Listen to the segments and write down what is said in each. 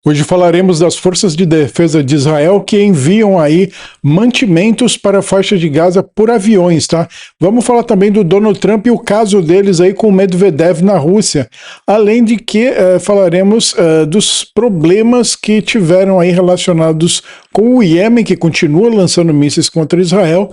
Hoje falaremos das forças de defesa de Israel que enviam aí mantimentos para a faixa de Gaza por aviões, tá? Vamos falar também do Donald Trump e o caso deles aí com o Medvedev na Rússia. Além de que falaremos dos problemas que tiveram aí relacionados com o Iêmen, que continua lançando mísseis contra Israel.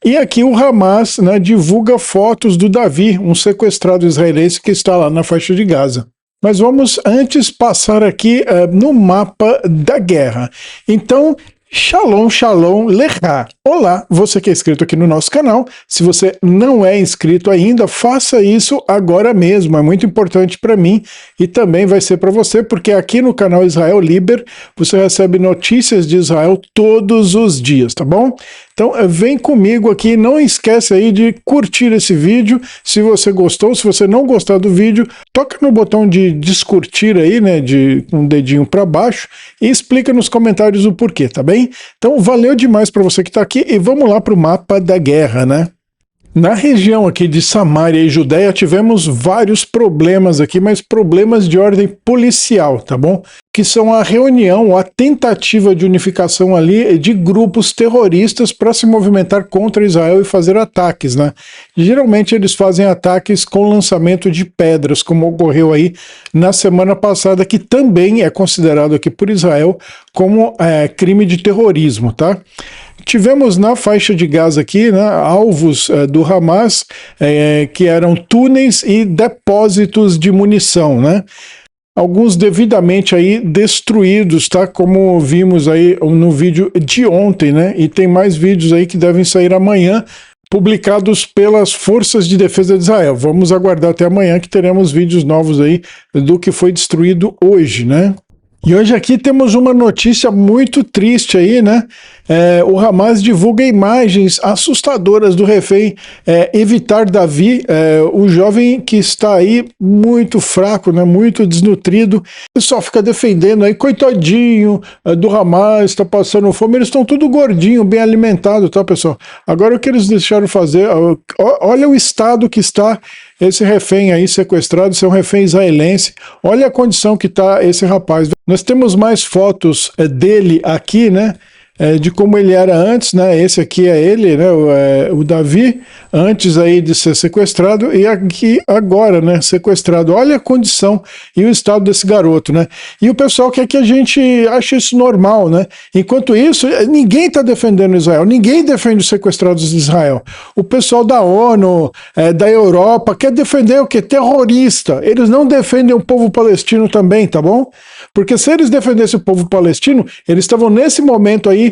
E aqui o Hamas, né, divulga fotos do Davi, um sequestrado israelense que está lá na faixa de Gaza. Mas vamos antes passar aqui no mapa da guerra. Então, Shalom, Shalom, Lechá. Olá, você que é inscrito aqui no nosso canal. Se você não é inscrito ainda, faça isso agora mesmo. É muito importante para mim e também vai ser para você, porque aqui no canal Israel Liber você recebe notícias de Israel todos os dias, tá bom? Então vem comigo aqui, não esquece aí de curtir esse vídeo. Se você gostou, se você não gostar do vídeo, toca no botão de descurtir aí, né, com um dedinho para baixo e explica nos comentários o porquê, tá bem? Então valeu demais para você que está aqui e vamos lá para o mapa da guerra, né? Na região aqui de Samaria e Judéia tivemos vários problemas aqui, mas problemas de ordem policial, tá bom? Que são a reunião, a tentativa de unificação ali de grupos terroristas para se movimentar contra Israel e fazer ataques, né? Geralmente eles fazem ataques com lançamento de pedras, como ocorreu aí na semana passada, que também é considerado aqui por Israel como crime de terrorismo, tá? Tivemos na faixa de Gaza aqui, né, alvos do Hamas, que eram túneis e depósitos de munição, né? Alguns devidamente aí destruídos, tá? Como vimos aí no vídeo de ontem, né? E tem mais vídeos aí que devem sair amanhã, publicados pelas Forças de Defesa de Israel. Vamos aguardar até amanhã que teremos vídeos novos aí do que foi destruído hoje, né? E hoje aqui temos uma notícia muito triste aí, né? O Hamas divulga imagens assustadoras do refém Evitar Davi, o jovem que está aí muito fraco, né? Muito desnutrido. O pessoal fica defendendo aí, coitadinho do Hamas, está passando fome. Eles estão tudo gordinho, bem alimentado, tá, pessoal? Agora o que eles deixaram fazer, olha o estado que está esse refém aí sequestrado, esse é um refém israelense. Olha a condição que está esse rapaz. Nós temos mais fotos dele aqui, né? De como ele era antes, né? Esse aqui é ele, né? O Davi, antes aí de ser sequestrado, e aqui agora, né? Sequestrado. Olha a condição e o estado desse garoto, né? E o pessoal quer que a gente ache isso normal, né? Enquanto isso, ninguém está defendendo Israel, ninguém defende os sequestrados de Israel. O pessoal da ONU, da Europa, quer defender o quê? Terrorista. Eles não defendem o povo palestino também, tá bom? Porque se eles defendessem o povo palestino, eles estavam nesse momento aí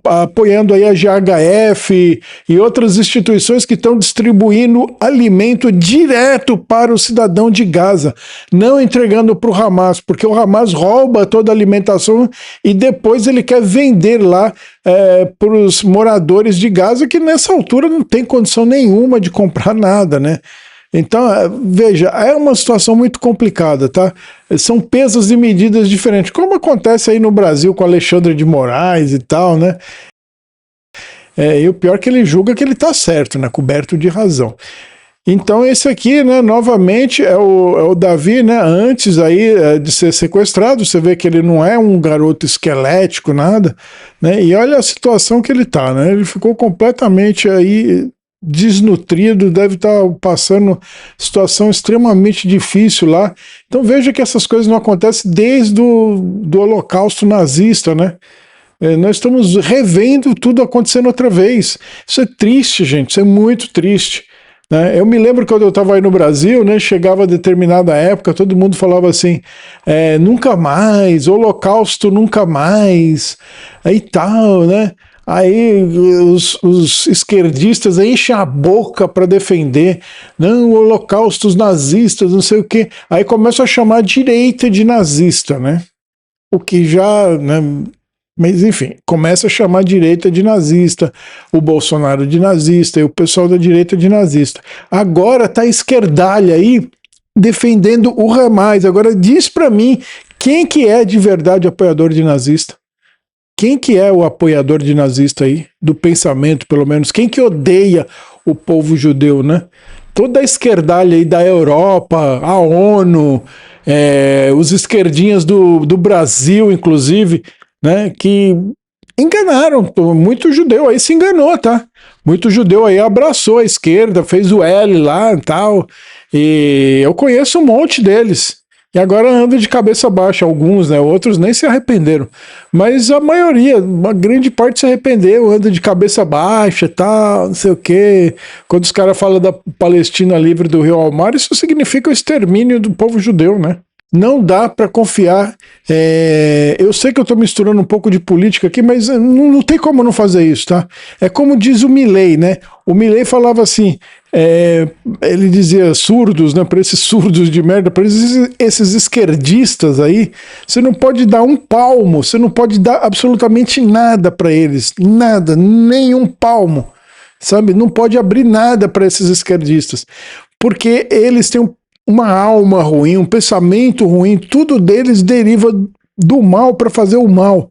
apoiando aí a GHF e outras instituições que estão distribuindo alimento direto para o cidadão de Gaza, não entregando para o Hamas, porque o Hamas rouba toda a alimentação e depois ele quer vender lá para os moradores de Gaza, que nessa altura não tem condição nenhuma de comprar nada, né? Então, veja, é uma situação muito complicada, tá? São pesos e medidas diferentes, como acontece aí no Brasil com Alexandre de Moraes e tal, né? E o pior é que ele julga que ele tá certo, né? Coberto de razão. Então esse aqui, né, novamente, é o Davi, né, antes aí de ser sequestrado. Você vê que ele não é um garoto esquelético, nada, né? E olha a situação que ele tá, né? Ele ficou completamente aí desnutrido, deve estar passando situação extremamente difícil lá. Então veja que essas coisas não acontecem desde do Holocausto nazista, né? Nós estamos revendo tudo acontecendo outra vez. Isso é triste, gente, isso é muito triste. Eu me lembro quando eu estava aí no Brasil, né, chegava a determinada época, todo mundo falava assim, nunca mais, Holocausto nunca mais, aí tal, né? Aí os esquerdistas enchem a boca para defender, não, holocaustos nazistas, não sei o quê. Aí começam a chamar a direita de nazista, né? O que já, né? Mas enfim, começa a chamar a direita de nazista, o Bolsonaro de nazista e o pessoal da direita de nazista. Agora tá a esquerdalha aí defendendo o Hamas. Agora diz para mim, quem que é de verdade apoiador de nazista? Quem que é o apoiador de nazista aí? Do pensamento, pelo menos. Quem que odeia o povo judeu, né? Toda a esquerdalha aí da Europa, a ONU, os esquerdinhas do Brasil, inclusive, né, que enganaram, muito judeu aí se enganou, tá? Muito judeu aí abraçou a esquerda, fez o L lá e tal, e eu conheço um monte deles. E agora anda de cabeça baixa, alguns, né? Outros nem se arrependeram. Mas a maioria, uma grande parte se arrependeu, anda de cabeça baixa e tal, não sei o quê. Quando os caras falam da Palestina livre do Rio ao Mar, isso significa o extermínio do povo judeu, né? Não dá para confiar. Eu sei que eu estou misturando um pouco de política aqui, mas não tem como não fazer isso, tá? É como diz o Milei, né? O Milei falava assim, ele dizia surdos, né? Para esses surdos de merda, para esses esquerdistas aí, você não pode dar um palmo, você não pode dar absolutamente nada para eles, nada, nenhum palmo, sabe? Não pode abrir nada para esses esquerdistas, porque eles têm uma alma ruim, um pensamento ruim, tudo deles deriva do mal para fazer o mal.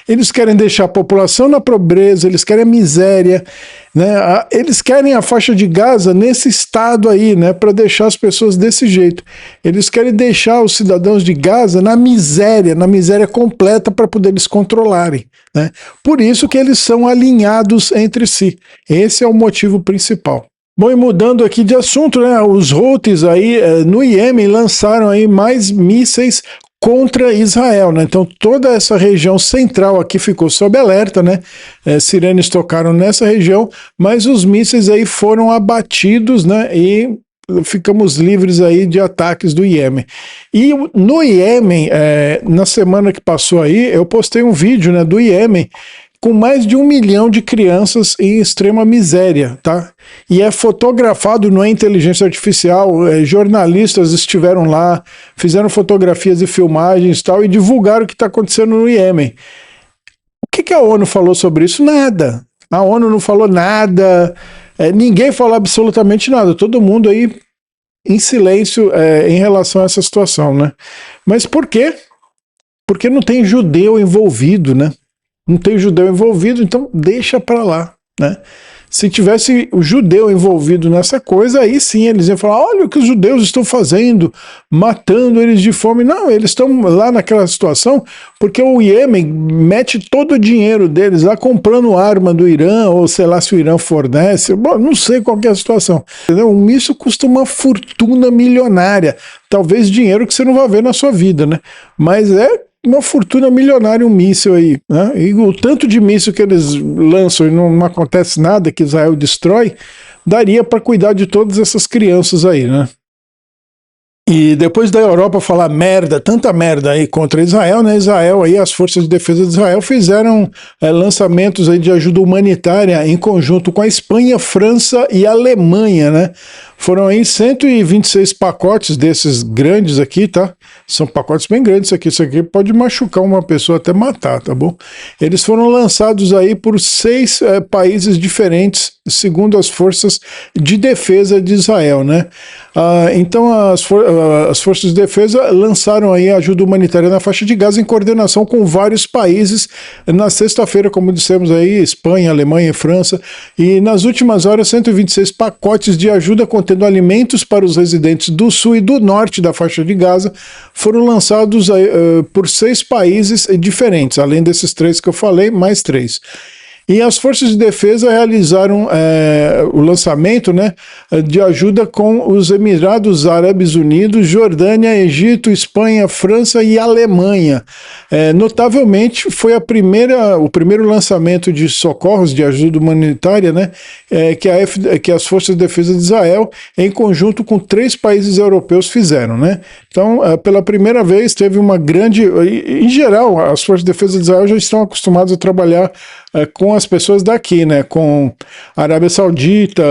Eles querem deixar a população na pobreza, eles querem a miséria, né? Eles querem a faixa de Gaza nesse estado aí, né? Para deixar as pessoas desse jeito. Eles querem deixar os cidadãos de Gaza na miséria completa para poder eles controlarem, né? Por isso que eles são alinhados entre si. Esse é o motivo principal. Bom, e mudando aqui de assunto, né, os Houthis aí no Iêmen lançaram aí mais mísseis contra Israel, né? Então toda essa região central aqui ficou sob alerta, né? Sirenes tocaram nessa região, mas os mísseis aí foram abatidos, né? E ficamos livres aí de ataques do Iêmen. E no Iêmen, na semana que passou aí, eu postei um vídeo, né, do Iêmen, com mais de 1 milhão de crianças em extrema miséria, tá? E é fotografado, não é inteligência artificial, jornalistas estiveram lá, fizeram fotografias e filmagens e tal, e divulgaram o que está acontecendo no Iêmen. O que a ONU falou sobre isso? Nada. A ONU não falou nada, ninguém falou absolutamente nada, todo mundo aí em silêncio em relação a essa situação, né? Mas por quê? Porque não tem judeu envolvido, né? Não tem judeu envolvido, então deixa para lá, né? Se tivesse o judeu envolvido nessa coisa, aí sim eles iam falar, olha o que os judeus estão fazendo, matando eles de fome. Não, eles estão lá naquela situação porque o Iêmen mete todo o dinheiro deles lá comprando arma do Irã, ou sei lá se o Irã fornece, bom, não sei qual que é a situação. Entendeu? Um míssil custa uma fortuna milionária, talvez dinheiro que você não vai ver na sua vida, né? Mas é uma fortuna milionária um míssil aí, né? E o tanto de míssil que eles lançam e não acontece nada, que Israel destrói, daria para cuidar de todas essas crianças aí, né? E depois da Europa falar merda, tanta merda aí contra Israel, né? Israel aí, as forças de defesa de Israel fizeram lançamentos aí de ajuda humanitária em conjunto com a Espanha, França e Alemanha, né? Foram aí 126 pacotes desses grandes aqui, tá? São pacotes bem grandes isso aqui pode machucar uma pessoa até matar, tá bom? Eles foram lançados aí por 6 países diferentes, segundo as forças de defesa de Israel, né? Então as forças de defesa lançaram aí ajuda humanitária na faixa de Gaza em coordenação com vários países na sexta-feira, como dissemos aí, Espanha, Alemanha e França, e nas últimas horas 126 pacotes de ajuda contendo alimentos para os residentes do sul e do norte da faixa de Gaza foram lançados por 6 países diferentes, além desses 3 que eu falei, mais 3. E as forças de defesa realizaram o lançamento, né, de ajuda com os Emirados Árabes Unidos, Jordânia, Egito, Espanha, França e Alemanha. Notavelmente, foi o primeiro lançamento de socorros de ajuda humanitária, né, que as forças de defesa de Israel, em conjunto com 3 países europeus, fizeram, né? Então, pela primeira vez, teve uma grande... Em geral, as forças de defesa de Israel já estão acostumadas a trabalhar com as pessoas daqui, né? Com Arábia Saudita,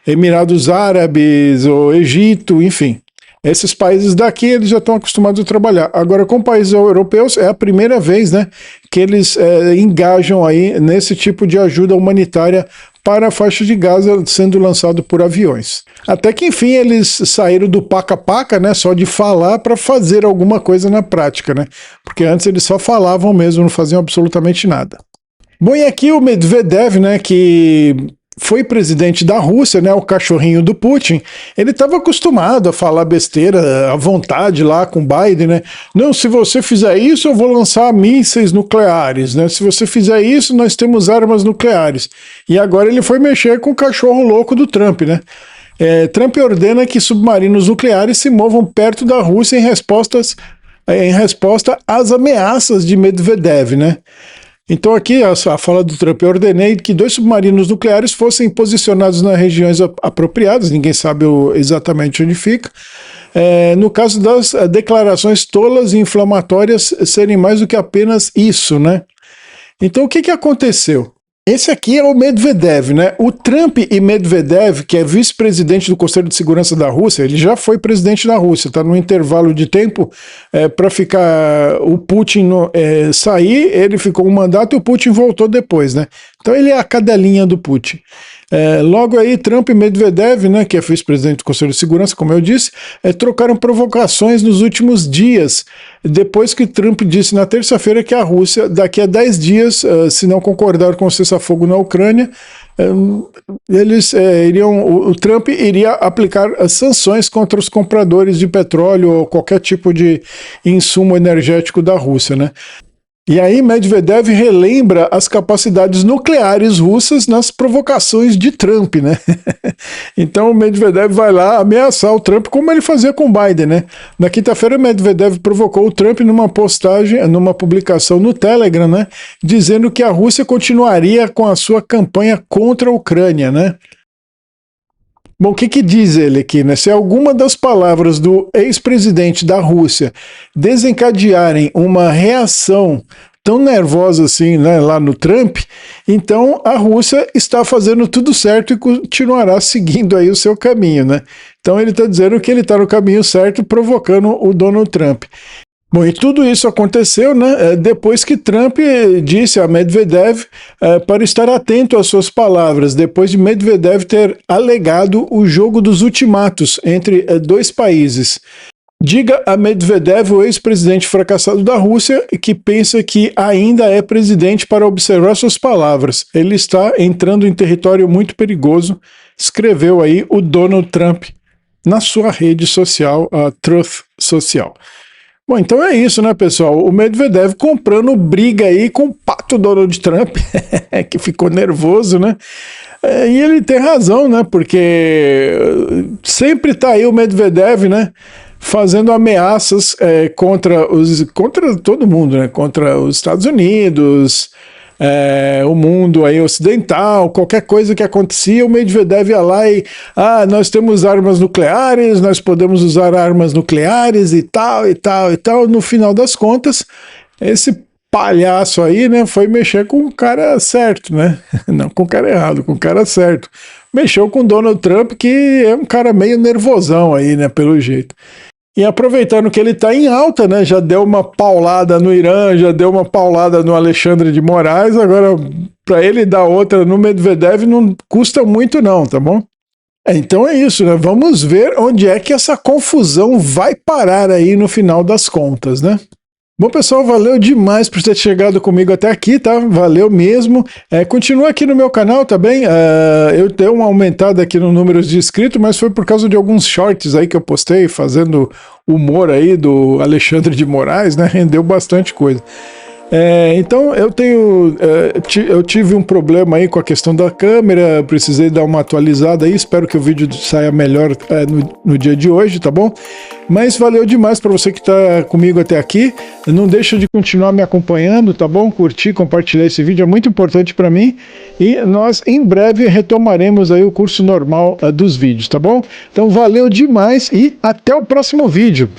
Emirados Árabes, ou Egito, enfim. Esses países daqui, eles já estão acostumados a trabalhar. Agora, com países europeus, é a primeira vez, né, que eles engajam aí nesse tipo de ajuda humanitária para a faixa de Gaza, sendo lançado por aviões. Até que, enfim, eles saíram do paca-paca, né, só de falar, para fazer alguma coisa na prática, né? Porque antes eles só falavam mesmo, não faziam absolutamente nada. Bom, e aqui o Medvedev, né, que foi presidente da Rússia, né, o cachorrinho do Putin, ele estava acostumado a falar besteira à vontade lá com Biden, né? Não, se você fizer isso, eu vou lançar mísseis nucleares, né? Se você fizer isso, nós temos armas nucleares. E agora ele foi mexer com o cachorro louco do Trump, né? Trump ordena que submarinos nucleares se movam perto da Rússia em resposta às ameaças de Medvedev, né? Então aqui a fala do Trump: eu ordenei que 2 submarinos nucleares fossem posicionados nas regiões apropriadas, ninguém sabe exatamente onde fica, no caso das declarações tolas e inflamatórias serem mais do que apenas isso, né? Então o que aconteceu? Esse aqui é o Medvedev, né? O Trump e Medvedev, que é vice-presidente do Conselho de Segurança da Rússia, ele já foi presidente da Rússia, está no intervalo de tempo para ficar o Putin sair, ele ficou um mandato e o Putin voltou depois, né? Então ele é a cadelinha do Putin. Logo aí, Trump e Medvedev, né, que é vice-presidente do Conselho de Segurança, como eu disse, trocaram provocações nos últimos dias, depois que Trump disse na terça-feira que a Rússia, daqui a 10 dias, se não concordar com o cessar-fogo na Ucrânia, o Trump iria aplicar sanções contra os compradores de petróleo ou qualquer tipo de insumo energético da Rússia, né? E aí Medvedev relembra as capacidades nucleares russas nas provocações de Trump, né? Então o Medvedev vai lá ameaçar o Trump, como ele fazia com Biden, né? Na quinta-feira, Medvedev provocou o Trump numa publicação no Telegram, né? Dizendo que a Rússia continuaria com a sua campanha contra a Ucrânia, né? Bom, o que diz ele aqui, né? Se alguma das palavras do ex-presidente da Rússia desencadearem uma reação tão nervosa assim, né, lá no Trump, então a Rússia está fazendo tudo certo e continuará seguindo aí o seu caminho, né? Então ele está dizendo que ele está no caminho certo, provocando o Donald Trump. Bom, e tudo isso aconteceu, né, depois que Trump disse a Medvedev para estar atento às suas palavras, depois de Medvedev ter alegado o jogo dos ultimatos entre 2 países. Diga a Medvedev, o ex-presidente fracassado da Rússia, que pensa que ainda é presidente, para observar suas palavras. Ele está entrando em território muito perigoso, escreveu aí o Donald Trump na sua rede social, a Truth Social. Bom, então é isso, né, pessoal? O Medvedev comprando briga aí com o pato Donald Trump, que ficou nervoso, né? E ele tem razão, né? Porque sempre tá aí o Medvedev, né? Fazendo ameaças contra todo mundo, né? Contra os Estados Unidos, o mundo aí ocidental, qualquer coisa que acontecia, o Medvedev ia lá e nós temos armas nucleares, nós podemos usar armas nucleares e tal, e tal, e tal. No final das contas, esse palhaço aí, né, foi mexer com o cara certo, né? Não com o cara errado, com o cara certo. Mexeu com Donald Trump, que é um cara meio nervosão aí, né, pelo jeito. E aproveitando que ele está em alta, né, já deu uma paulada no Irã, já deu uma paulada no Alexandre de Moraes, agora para ele dar outra no Medvedev não custa muito não, tá bom? Então é isso, né? Vamos ver onde é que essa confusão vai parar aí no final das contas, né? Bom, pessoal, valeu demais por ter chegado comigo até aqui, tá? Valeu mesmo. Continua aqui no meu canal, tá bem? Eu dei uma aumentada aqui no número de inscritos, mas foi por causa de alguns shorts aí que eu postei, fazendo humor aí do Alexandre de Moraes, né? Rendeu bastante coisa. Então eu tive um problema aí com a questão da câmera, precisei dar uma atualizada aí, espero que o vídeo saia melhor no dia de hoje, tá bom? Mas valeu demais para você que está comigo até aqui, não deixa de continuar me acompanhando, tá bom? Curtir, compartilhar esse vídeo é muito importante para mim, e nós em breve retomaremos aí o curso normal dos vídeos, tá bom? Então valeu demais e até o próximo vídeo.